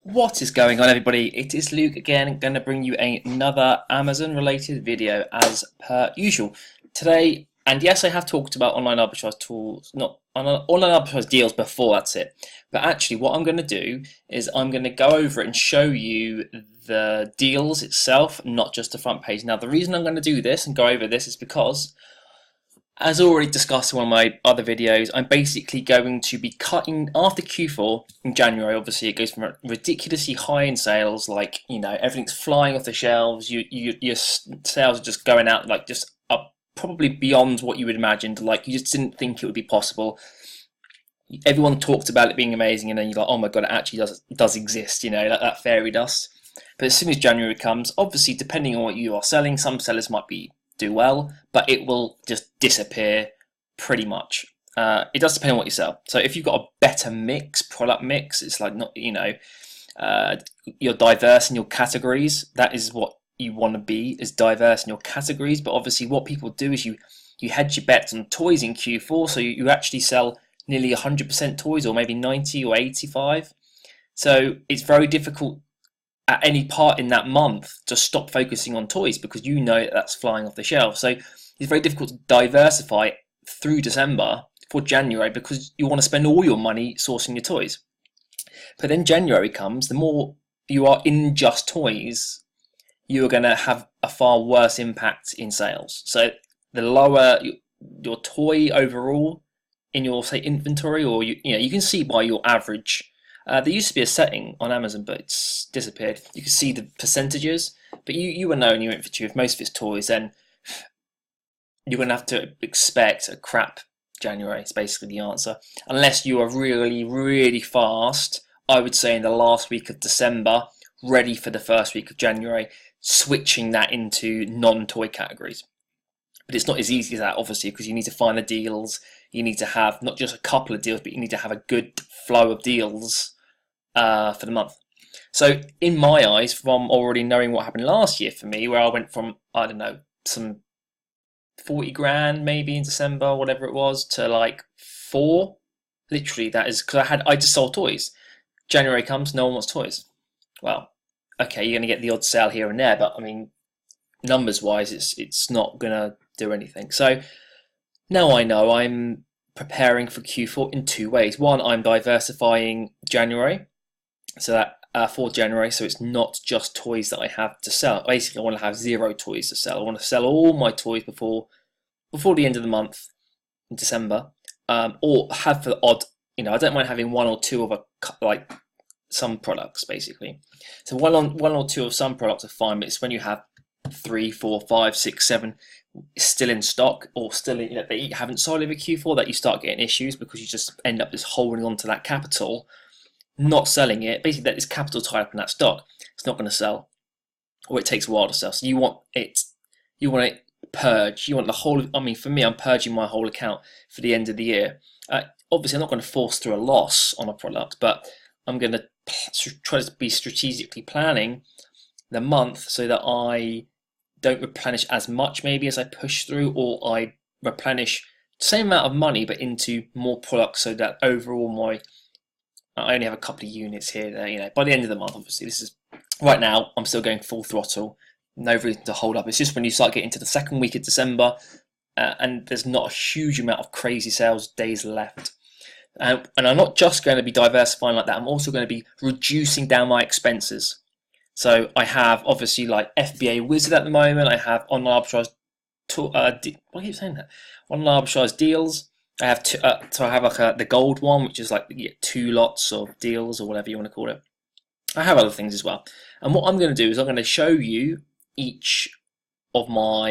What is going on, everybody? It is Luke again, going to bring you another Amazon related video as per usual today. And yes, I have talked about online arbitrage tools, not online arbitrage deals before, that's it. But actually what I'm going to do is I'm going to go over it and show you the deals itself, not just the front page. Now the reason I'm going to do this and go over this is because, as already discussed in one of my other videos, I'm basically going to be cutting after Q4 in January. Obviously, it goes from ridiculously high in sales, like, you know, everything's flying off the shelves. Your sales are just going out, like, just up probably beyond what you would imagined. Like, you just didn't think it would be possible. Everyone talked about it being amazing, and then you're like, oh my god, it actually does exist. You know, that fairy dust. But as soon as January comes, obviously, depending on what you are selling, some sellers might do well, but it will just disappear pretty much. It does depend on what you sell. So if you've got a better product mix, it's like, not, you know, you're diverse in your categories. That is what you want to be, is diverse in your categories. But obviously what people do is you hedge your bets on toys in Q4, so you actually sell nearly 100% toys, or maybe 90 or 85. So it's very difficult at any part in that month to stop focusing on toys, because you know that's flying off the shelf. So it's very difficult to diversify through December for January, because you want to spend all your money sourcing your toys. But then January comes, the more you are in just toys, you are going to have a far worse impact in sales. So the lower your toy overall in your, say, inventory, or you know, you can see by your average. There used to be a setting on Amazon, but it's disappeared. You can see the percentages, but you will know in your inventory, if most of it's toys, then you're going to have to expect a crap January. It's basically the answer. Unless you are really, really fast, I would say in the last week of December, ready for the first week of January, switching that into non-toy categories. But it's not as easy as that, obviously, because you need to find the deals. You need to have not just a couple of deals, but you need to have a good flow of deals for the month. So in my eyes, from already knowing what happened last year for me, where I went from, I don't know, some 40 grand maybe in December, whatever it was, to like 4, literally, that is because I just sold toys. January comes, no one wants toys. Well, okay, you're going to get the odd sale here and there, but I mean, numbers wise, it's not going to do anything. So now I know I'm preparing for Q4 in 2 ways. One, I'm diversifying January, so that for January, so it's not just toys that I have to sell. Basically, I want to have 0 toys to sell. I want to sell all my toys before the end of the month in December, or have for the odd. You know, I don't mind having 1 or 2 of like some products, basically. So one or two of some products are fine, but it's when you have 3, 4, 5, 6, 7 still in stock, or still in, you know, that you haven't sold over Q4, that you start getting issues, because you just end up just holding on to that capital, not selling it. Basically, that is capital tied up in that stock. It's not going to sell, or it takes a while to sell. So you want it purged. You want the whole. I mean, for me, I'm purging my whole account for the end of the year. Obviously, I'm not going to force through a loss on a product, but I'm going to try to be strategically planning the month so that I don't replenish as much maybe as I push through, or I replenish the same amount of money but into more products, so that overall I only have a couple of units here there, you know, by the end of the month. Obviously, this is right now, I'm still going full throttle, no reason to hold up. It's just when you start getting to the second week of December, and there's not a huge amount of crazy sales days left. And I'm not just going to be diversifying like that, I'm also going to be reducing down my expenses. So I have obviously like FBA Wizard at the moment. I have online arbitrage. Why do I keep saying that? Online arbitrage deals. I have so I have like the gold one, which is like, you get 2 lots of deals, or whatever you want to call it. I have other things as well. And what I'm going to do is I'm going to show you each of my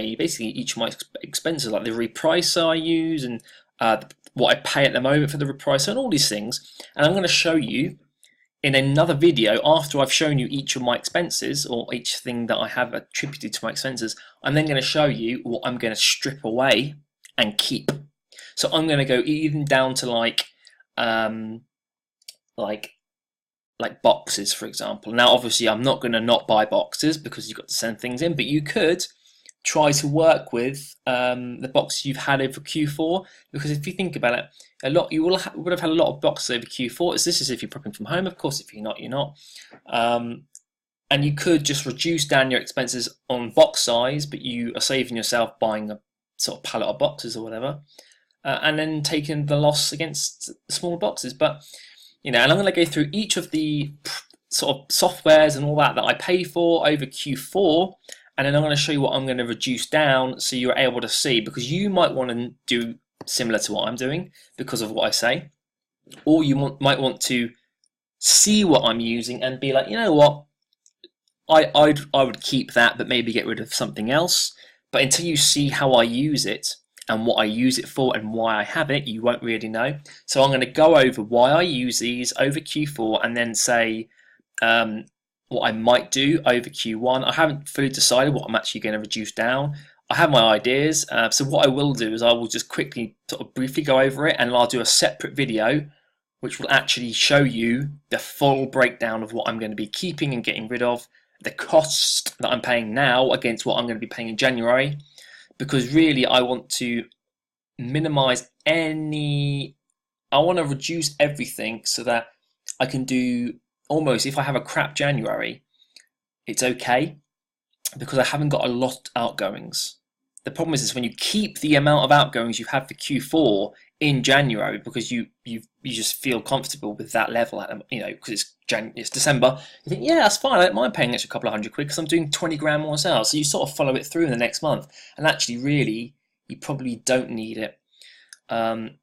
expenses, like the repricer I use, and what I pay at the moment for the repricer, and all these things. And I'm going to show you in another video, after I've shown you each of my expenses, or each thing that I have attributed to my expenses, I'm then going to show you what I'm going to strip away and keep. So I'm going to go even down to like boxes, for example. Now, obviously, I'm not going to not buy boxes, because you've got to send things in, but you could try to work with the boxes you've had over Q4, because if you think about it, would have had a lot of boxes over Q4. This is if you're prepping from home, of course. If you're not, you're not. And you could just reduce down your expenses on box size, but you are saving yourself buying a sort of pallet of boxes or whatever, and then taking the loss against small boxes. But and I'm going to go through each of the sort of softwares and all that I pay for over Q4, and then I'm going to show you what I'm going to reduce down so you're able to see, because you might want to do similar to what I'm doing because of what I say, or you might want to see what I'm using and be like, you know what, I would keep that, but maybe get rid of something else. But until you see how I use it and what I use it for and why I have it, you won't really know. So I'm going to go over why I use these over Q4 and then say what I might do over Q1. I haven't fully decided what I'm actually going to reduce down. I have my ideas. So what I will do is I will just quickly sort of briefly go over it, and I'll do a separate video which will actually show you the full breakdown of what I'm going to be keeping and getting rid of, the cost that I'm paying now against what I'm going to be paying in January, because really I want to minimize I want to reduce everything so that I can do almost, if I have a crap January, it's okay because I haven't got a lot of outgoings. The problem is when you keep the amount of outgoings you have for Q4 in January, because you just feel comfortable with that level, because it's December. You think, yeah, that's fine. I don't mind paying an extra couple of £100 because I'm doing 20 grand more sales. So you sort of follow it through in the next month, and actually, really, you probably don't need it. And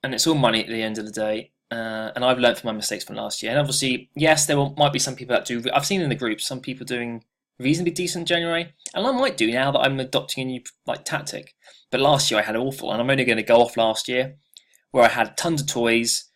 it's all money at the end of the day. And I've learned from my mistakes from last year. And obviously, yes, there might be some people that do. I've seen in the group some people doing reasonably decent in January, and I might do now that I'm adopting a new tactic. But last year I had awful, and I'm only going to go off last year where I had tons of toys,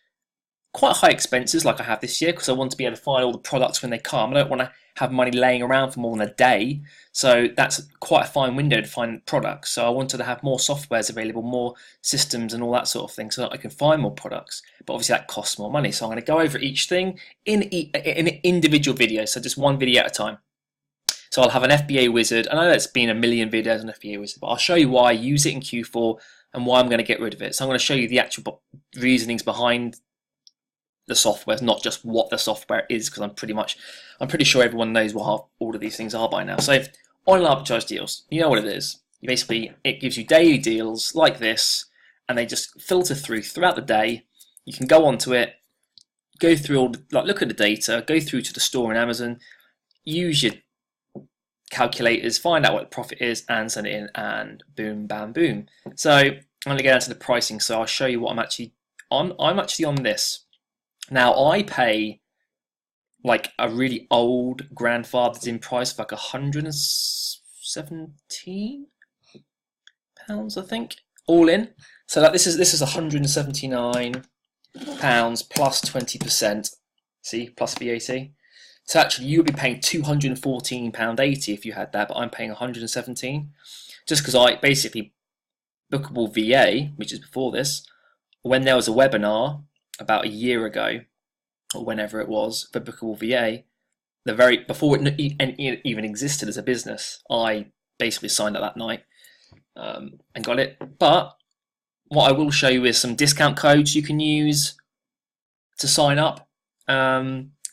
quite high expenses like I have this year, because I want to be able to find all the products when they come. I don't want to have money laying around for more than a day, so that's quite a fine window to find products. So I wanted to have more softwares available, more systems and all that sort of thing, so that I can find more products. But obviously that costs more money, so I'm going to go over each thing in an individual video, so just one video at a time. So I'll have an FBA wizard. I know there's been a million videos on FBA wizard, but I'll show you why I use it in Q4 and why I'm going to get rid of it. So I'm going to show you the actual reasonings behind the software, not just what the software is, because I'm pretty sure everyone knows what all of these things are by now. So online arbitrage deals, you know what it is. It gives you daily deals like this, and they just filter throughout the day. You can go onto it, go through look at the data, go through to the store in Amazon, use your calculators, find out what the profit is, and send it in, and boom, bam, boom. So I'm going to get into the pricing. So I'll show you what I'm actually on. I'm actually on this. Now I pay like a really old grandfather's in price of like £117, I think, all in. So this is £179 plus 20%. See, plus VAT. So actually, you would be paying £214.80 if you had that, but I'm paying £117, just because I basically Bookable VA, which is before this, when there was a webinar about a year ago, or whenever it was, for Bookable VA, before it even existed as a business, I basically signed up that night and got it. But what I will show you is some discount codes you can use to sign up.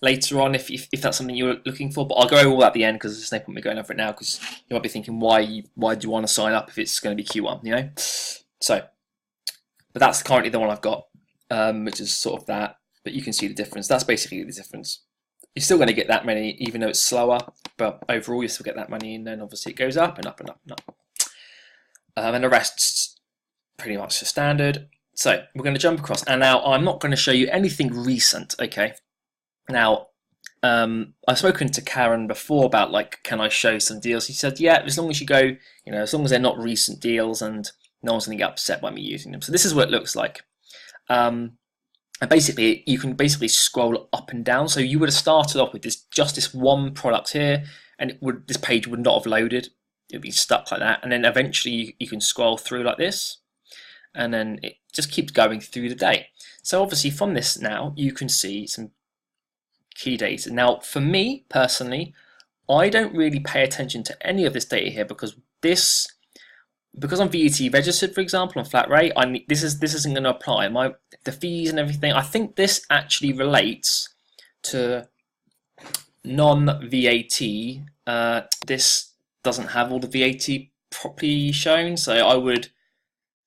Later on, if that's something you're looking for, but I'll go over all that at the end, because there's no point me going over it now, because you might be thinking, why do you want to sign up if it's going to be Q1, So, but that's currently the one I've got, which is sort of that, but you can see the difference. That's basically the difference. You're still going to get that many, even though it's slower, but overall you still get that money, and then obviously it goes up and up and up and up. And the rest's pretty much the standard. So we're going to jump across, and now I'm not going to show you anything recent, okay? Now, I've spoken to Karen before about, can I show some deals? He said, yeah, as long as you go, as long as they're not recent deals and no one's going to get upset by me using them. So this is what it looks like. And basically, you can scroll up and down. So you would have started off with just this one product here, and this page would not have loaded. It would be stuck like that. And then eventually you can scroll through like this, and then it just keeps going through the day. So obviously from this now, you can see some key data. Now, for me personally, I don't really pay attention to any of this data here, because this because I'm VAT registered, for example, on flat rate, this isn't going to apply. The fees and everything. I think this actually relates to non-VAT. This doesn't have all the VAT properly shown, so I would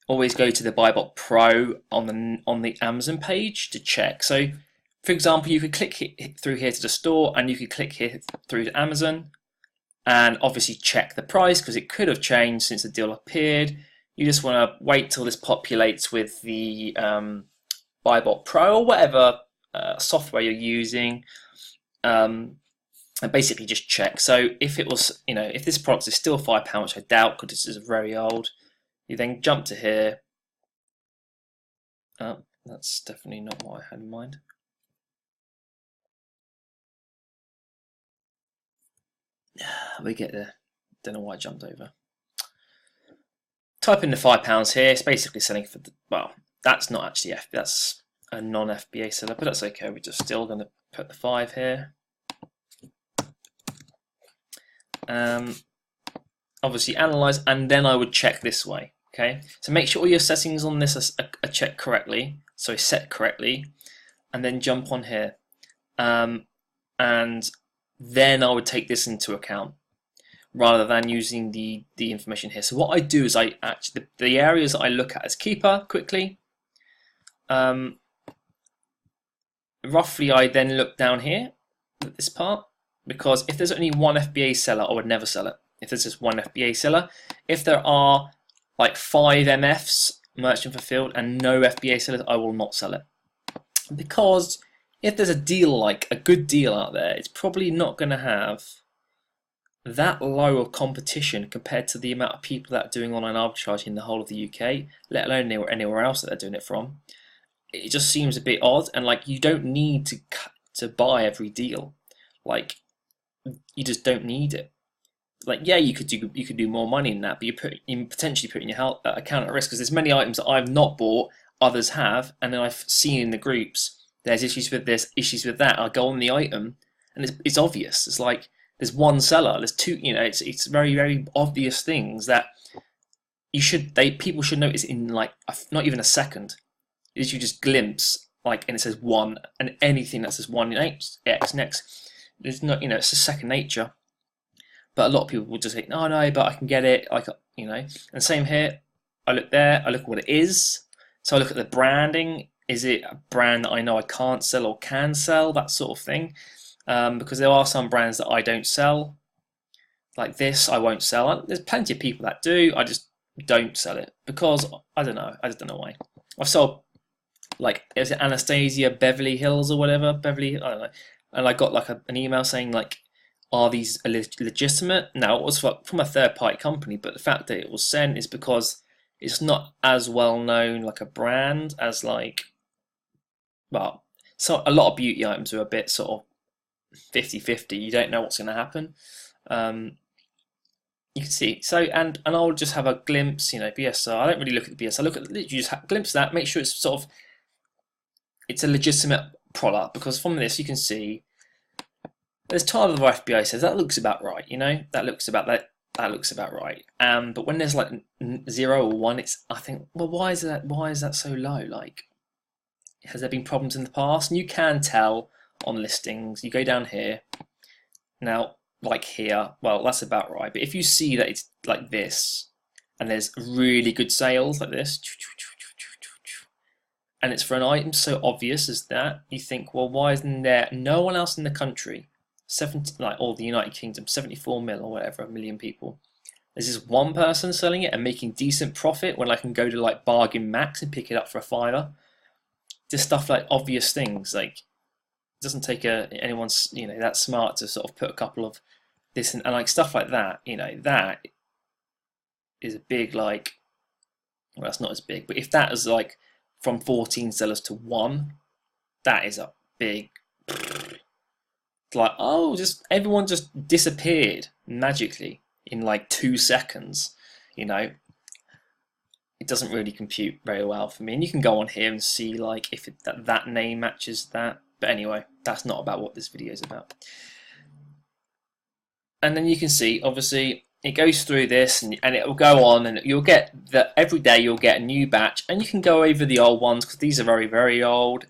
always go to the Buybot Pro on the Amazon page to check. So, for example, you could click through here to the store, and you could click here through to Amazon, and obviously check the price because it could have changed since the deal appeared. You just want to wait till this populates with the Buybot Pro or whatever software you're using, and basically just check. So if it was, if this product is still £5, which I doubt because this is very old, you then jump to here. That's definitely not what I had in mind. We get there. Don't know why I jumped over. Type in the £5 here. It's basically selling for well, that's not actually that's a non-FBA seller, but that's okay. We're just still going to put the 5 here. Obviously analyze, and then I would check this way. Okay, so make sure all your settings on this are checked correctly, so set correctly, and then jump on here, and then I would take this into account rather than using the information here. So what I do is I actually the areas that I look at as keeper quickly. Roughly, I then look down here at this part, because if there's only one FBA seller, I would never sell it. If there's just one FBA seller, if there are like 5 MFs, merchant fulfilled, and no FBA sellers, I will not sell it. Because if there's a deal, like a good deal out there, it's probably not going to have that low of competition compared to the amount of people that are doing online arbitrage in the whole of the UK, let alone anywhere else that they're doing it from. It just seems a bit odd, and like you don't need to buy every deal. Like you just don't need it. Like, yeah, you could do more money in that, but you're potentially putting your account at risk, because there's many items that I've not bought, others have, and then I've seen in the groups there's issues with this, issues with that. I go on the item, and it's obvious. It's like there's one seller, there's two. It's very, very obvious things that people should notice in like not even a second. Is you just glimpse and it says 1, and anything that says 1 X next. There's not, it's a second nature. But a lot of people will just say, "Oh no, but I can get it." And same here. I look there. I look at what it is. So I look at the branding. Is it a brand that I know I can't sell or can sell? That sort of thing. Because there are some brands that I don't sell. Like this, I won't sell. There's plenty of people that do. I just don't sell it because I don't know. I just don't know why. I've sold is it Anastasia Beverly Hills or whatever? I don't know. And I got an email saying are these legitimate? Now, it was from a third-party company, but the fact that it was sent is because it's not as well known like a brand as so a lot of beauty items are a bit sort of 50-50. You don't know what's going to happen. You can see. So and I'll just have a glimpse. BSR. I don't really look at the BSR. I look at literally just have a glimpse of that. Make sure it's it's a legitimate product, because from this you can see. There's 12 of FBA says that looks about right, that looks about right. But when there's 0 or 1, I think, well, why is that so low? Has there been problems in the past? And you can tell on listings. You go down here now, here. Well, that's about right. But if you see that it's like this, and there's really good sales like this, and it's for an item so obvious as that, you think, well, why isn't there no one else in the country? All the United Kingdom, 74 mil or whatever, a million people. There's just one person selling it and making decent profit when I can go to Bargain Max and pick it up for a £5. Just stuff obvious things. It doesn't take anyone that smart to sort of put a couple of this and stuff like that. That is a big well, that's not as big, but if that is from 14 sellers to 1, that is a big. Everyone just disappeared magically in 2 seconds. It doesn't really compute very well for me. And you can go on here and see if that name matches that. But anyway, that's not about what this video is about. And then you can see, obviously, it goes through this, and it will go on, and you'll get that every day you'll get a new batch, and you can go over the old ones because these are very, very old.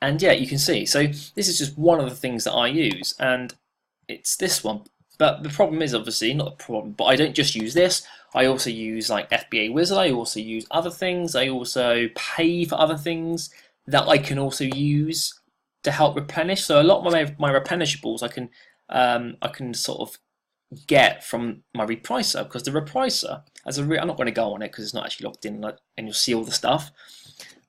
And yeah, you can see. So this is just one of the things that I use, and it's this one. But the problem is, obviously, not the problem, but I don't just use this. I also use like FBA Wizard. I also use other things. I also pay for other things that I can also use to help replenish. So a lot of my replenishables I can sort of get from my repricer, because the repricer, I'm not going to go on it because it's not actually logged in, and you'll see all the stuff.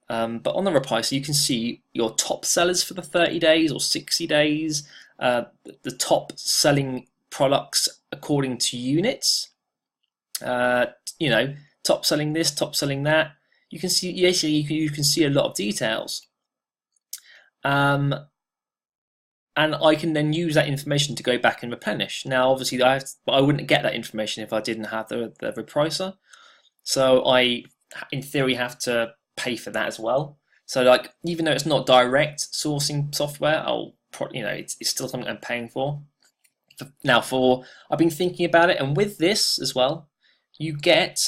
But on the repricer, you can see your top sellers for the 30 days or 60 days, the top selling products according to units. You know, top selling this, top selling that. You can see, yes, you can see a lot of details. And I can then use that information to go back and replenish. Now, obviously, I wouldn't get that information if I didn't have the repricer. So I, in theory, have to pay for that as well. So, like, even though it's not direct sourcing software, it's still something I'm paying for. Now, I've been thinking about it, and with this as well, you get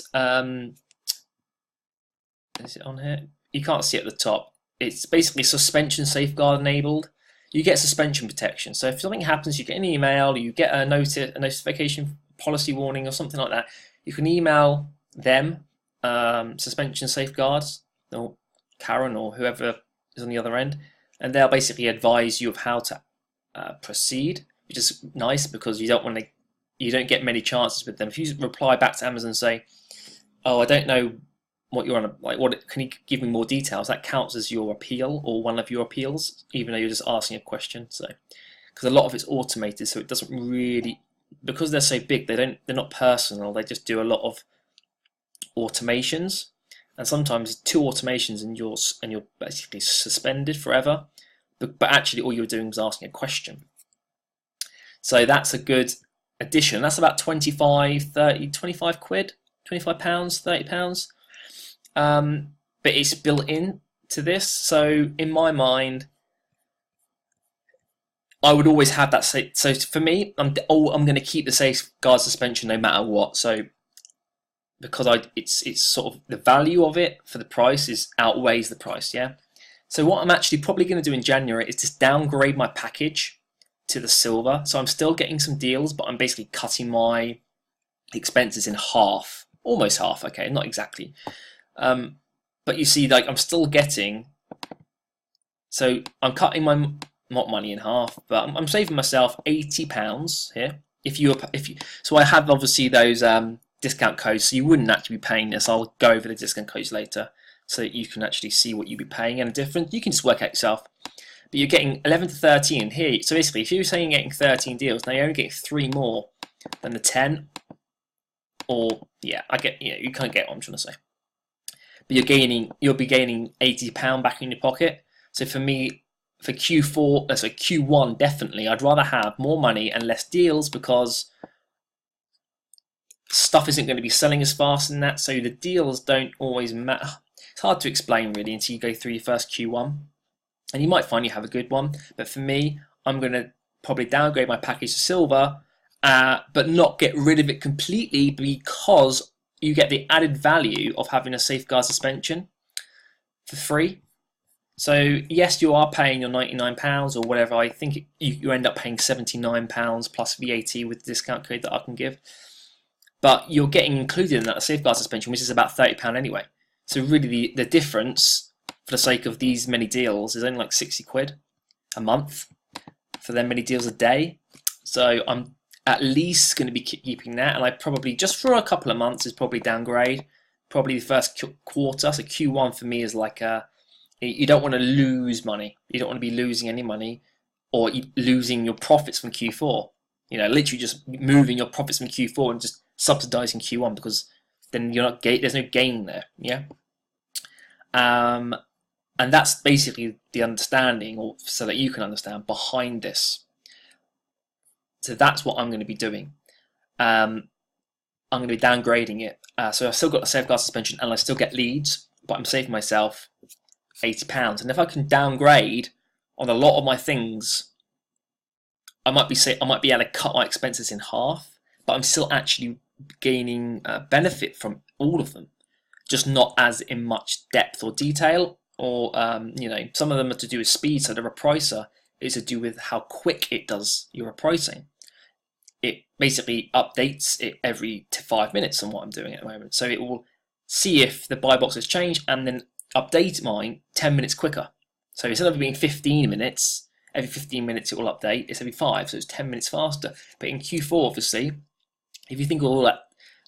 is it on here? You can't see it at the top. It's basically suspension safeguard enabled. You get suspension protection. So if something happens, you get an email, you get a notification, policy warning, or something like that. You can email them, suspension safeguards, or Karen, or whoever is on the other end, and they'll basically advise you of how to proceed, which is nice because you don't get many chances with them. If you reply back to Amazon and say, "Oh, I don't know what you're on, can you give me more details?" That counts as your appeal or one of your appeals, even though you're just asking a question. So, because a lot of it's automated, so it doesn't really, because they're so big, they're not personal. They just do a lot of automations, and sometimes 2 automations and you're basically suspended forever. But actually, all you're doing is asking a question. So that's a good addition. That's about 25 quid, £25, £30. But it's built in to this, so in my mind, I would always have that. So for me, I'm going to keep the safeguard suspension no matter what. So because it's sort of the value of it for the price outweighs the price, yeah. So what I'm actually probably going to do in January is just downgrade my package to the silver. So I'm still getting some deals, but I'm basically cutting my expenses in half, almost half. Okay, not exactly. But you see, like, I'm still getting, so I'm cutting my money in half, but I'm saving myself £80 here. So I have obviously those discount codes, so you wouldn't actually be paying this. I'll go over the discount codes later, so that you can actually see what you'd be paying and a difference. You can just work out yourself. But you're getting 11 to 13 here. So basically, if you were saying you're getting 13 deals, now you're only getting 3 more than the 10. Or yeah, you can't get what I'm trying to say. But you'll be gaining £80 back in your pocket. So for me, for Q1 definitely, I'd rather have more money and less deals, because stuff isn't going to be selling as fast in that. So the deals don't always matter. It's hard to explain really until you go through your first Q1, and you might find you have a good one. But for me, I'm going to probably downgrade my package to silver, but not get rid of it completely, because you get the added value of having a safeguard suspension for free. So yes, you are paying your £99 or whatever. I think you end up paying £79 plus VAT with the discount code that I can give. But you're getting included in that safeguard suspension, which is about £30 anyway. So really the difference, for the sake of these many deals, is only like 60 quid a month for them many deals a day. So I'm at least going to be keeping that, and I probably, just for a couple of months, is probably downgrade. Probably the first quarter. So Q1 for me is like you don't want to lose money. You don't want to be losing any money, or losing your profits from Q4. You know, literally just moving your profits from Q4 and just subsidizing Q1, because then there's no gain there. Yeah. And that's basically the understanding, or so that you can understand, behind this. So that's what I'm going to be doing. I'm going to be downgrading it. So I've still got a safeguard suspension, and I still get leads, but I'm saving myself £80. And if I can downgrade on a lot of my things, I might be able to cut my expenses in half. but I'm still actually gaining benefit from all of them, just not as in much depth or detail, or some of them are to do with speed. So the repricer is to do with how quick it does your repricing. It basically updates it every 5 minutes on what I'm doing at the moment. So it will see if the buy box has changed and then update mine 10 minutes quicker. So instead of being 15 minutes, every 15 minutes it will update, it's every 5, so it's 10 minutes faster. But in Q4, obviously, if you think of all that,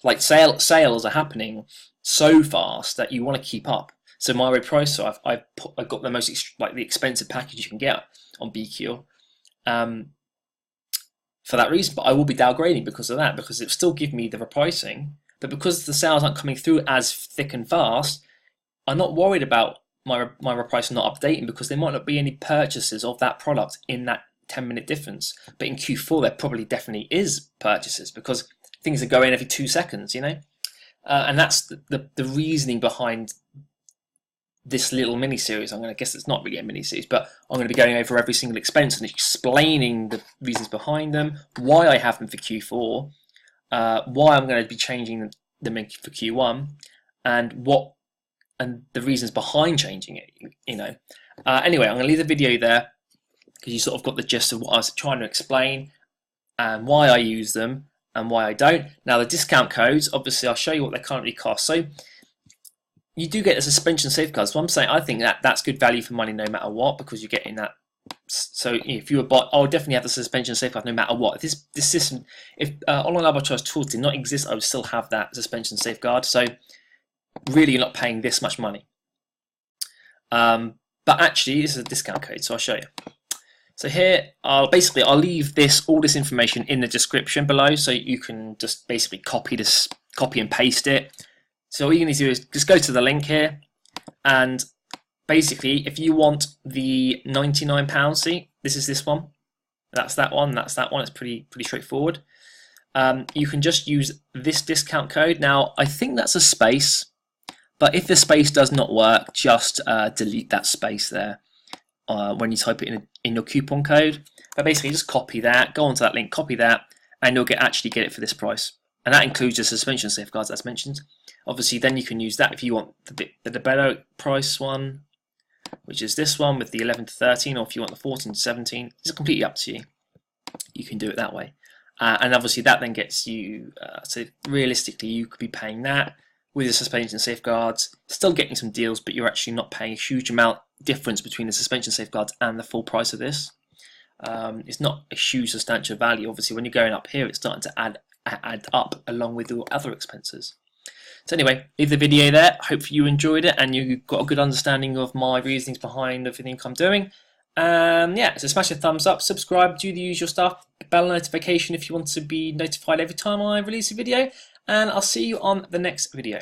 like sales are happening so fast that you want to keep up. So my repricer, I've got the most the expensive package you can get on BQ. For that reason, but I will be downgrading because of that, because it still give me the repricing, but because the sales aren't coming through as thick and fast, I'm not worried about my repricing not updating, because there might not be any purchases of that product in that 10-minute difference. But in Q4 there probably definitely is purchases, because things are going every 2 seconds, and that's the reasoning behind this little mini series. I'm going to guess it's not really a mini series, but I'm going to be going over every single expense and explaining the reasons behind them, why I have them for Q4, why I'm going to be changing them for Q1, and the reasons behind changing it. Anyway, I'm going to leave the video there because you sort of got the gist of what I was trying to explain and why I use them and why I don't. Now the discount codes, obviously I'll show you what they currently cost. So you do get the suspension safeguards. So I'm saying I think that's good value for money no matter what, because you're getting that. So if you were bought, I'll definitely have the suspension safeguard no matter what. If this system, if online arbitrage tools did not exist, I would still have that suspension safeguard. So really, you're not paying this much money. But actually, this is a discount code, so I'll show you. So here, I'll leave all this information in the description below, so you can just basically copy and paste it. So all you need to do is just go to the link here, and basically, if you want the £99 seat, this is this one. That's that one. That's that one. It's pretty straightforward. You can just use this discount code. Now, I think that's a space, but if the space does not work, just delete that space there when you type it in your coupon code. But basically, just copy that, go onto that link, copy that, and you'll actually get it for this price. And that includes the suspension safeguards as mentioned. Obviously, then you can use that if you want the better price one, which is this one with the 11 to 13, or if you want the 14 to 17. It's completely up to you. You can do it that way. And obviously, that then gets you, so realistically, you could be paying that with the suspension safeguards, still getting some deals, but you're actually not paying a huge amount difference between the suspension safeguards and the full price of this. It's not a huge substantial value. Obviously, when you're going up here, it's starting to add up along with your other expenses. So anyway, leave the video there. Hopefully you enjoyed it and you got a good understanding of my reasonings behind everything I'm doing. Yeah, so smash a thumbs up, subscribe, do the usual stuff, bell notification if you want to be notified every time I release a video, and I'll see you on the next video.